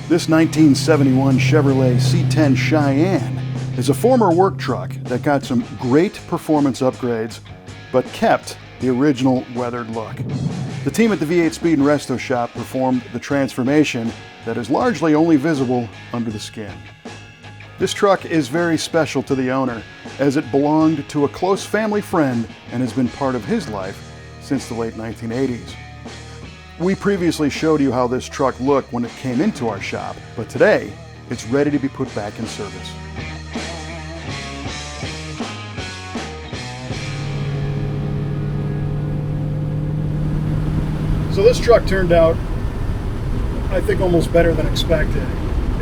This 1971 Chevrolet C10 Cheyenne is a former work truck that got some great performance upgrades, but kept the original weathered look. The team at the V8 Speed and Resto shop performed the transformation that is largely only visible under the skin. This truck is very special to the owner, as it belonged to a close family friend and has been part of his life since the late 1980s. We previously showed you how this truck looked when it came into our shop, but today it's ready to be put back in service. So this truck turned out, I think, almost better than expected.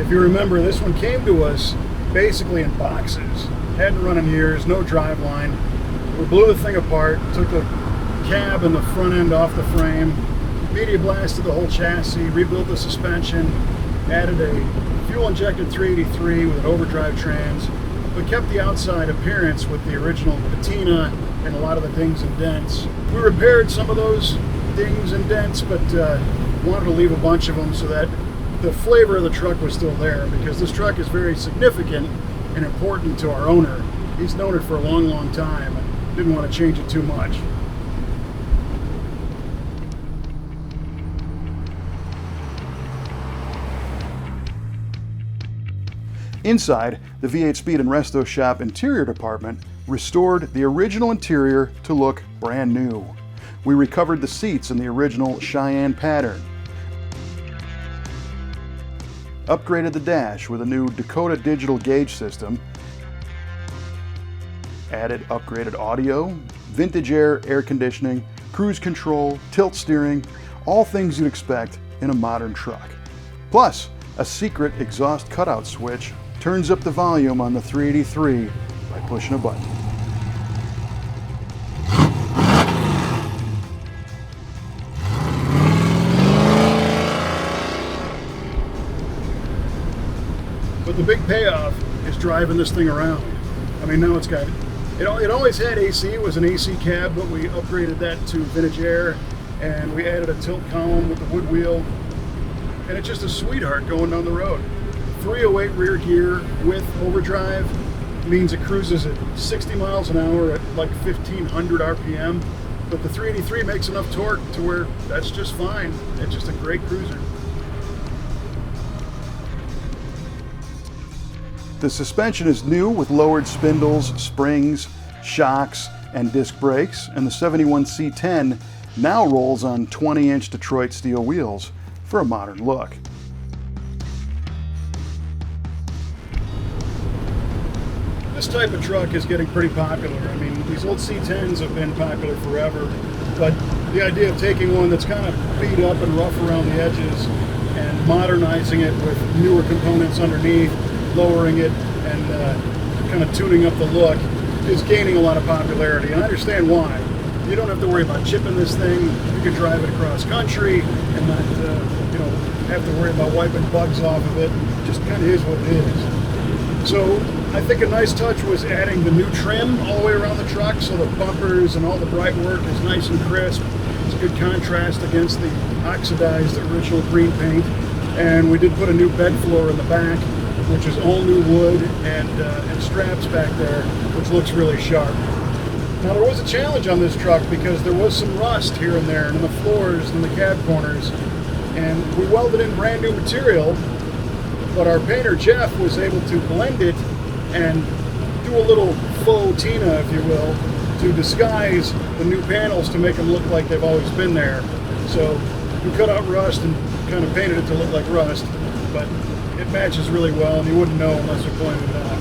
If you remember, this one came to us basically in boxes. Hadn't run in years, no driveline. We blew the thing apart, took the cab and the front end off the frame, media blasted the whole chassis, rebuilt the suspension, added a fuel-injected 383 with an overdrive trans, but kept the outside appearance with the original patina and a lot of the dings and dents. We repaired some of those dings and dents, but wanted to leave a bunch of them so that the flavor of the truck was still there, because this truck is very significant and important to our owner. He's known it for a long, long time and didn't want to change it too much. Inside, the V8 Speed and Resto shop interior department restored the original interior to look brand new. We recovered the seats in the original Cheyenne pattern, upgraded the dash with a new Dakota digital gauge system, added upgraded audio, vintage air conditioning, cruise control, tilt steering, all things you'd expect in a modern truck. Plus, a secret exhaust cutout switch turns up the volume on the 383 by pushing a button. But the big payoff is driving this thing around. I mean, now it's got, it always had AC, it was an AC cab, but we upgraded that to vintage air, and we added a tilt column with the wood wheel, and it's just a sweetheart going down the road. 308 rear gear with overdrive means it cruises at 60 miles an hour at like 1500 RPM, but the 383 makes enough torque to where that's just fine. It's just a great cruiser. The suspension is new with lowered spindles, springs, shocks, and disc brakes, and the 71 C10 now rolls on 20-inch Detroit steel wheels for a modern look. This type of truck is getting pretty popular. I mean, these old C10s have been popular forever, but the idea of taking one that's kind of beat up and rough around the edges and modernizing it with newer components underneath, lowering it, and kind of tuning up the look is gaining a lot of popularity, and I understand why. You don't have to worry about chipping this thing. You can drive it across country and not have to worry about wiping bugs off of it. It just kind of is what it is. So I think a nice touch was adding the new trim all the way around the truck, so the bumpers and all the bright work is nice and crisp. It's a good contrast against the oxidized original green paint. And we did put a new bed floor in the back, which is all new wood and straps back there, which looks really sharp. Now, there was a challenge on this truck because there was some rust here and there in the floors and the cab corners, and we welded in brand new material, but our painter Jeff was able to blend it and do a little faux tina, if you will, to disguise the new panels to make them look like they've always been there. So we cut out rust and kind of painted it to look like rust, but it matches really well, and you wouldn't know unless you pointed it out.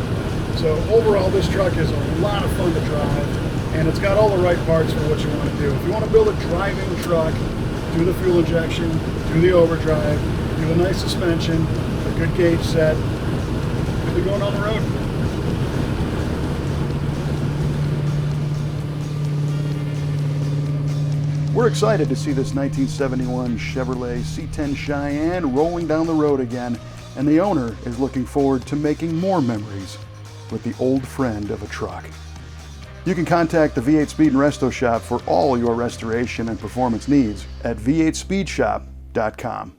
So overall, this truck is a lot of fun to drive, and it's got all the right parts for what you want to do. If you want to build a driving truck, do the fuel injection, do the overdrive, do the nice suspension, a good gauge set, you'll be going on the road. We're excited to see this 1971 Chevrolet C10 Cheyenne rolling down the road again, and the owner is looking forward to making more memories with the old friend of a truck. You can contact the V8 Speed and Resto shop for all your restoration and performance needs at v8speedshop.com.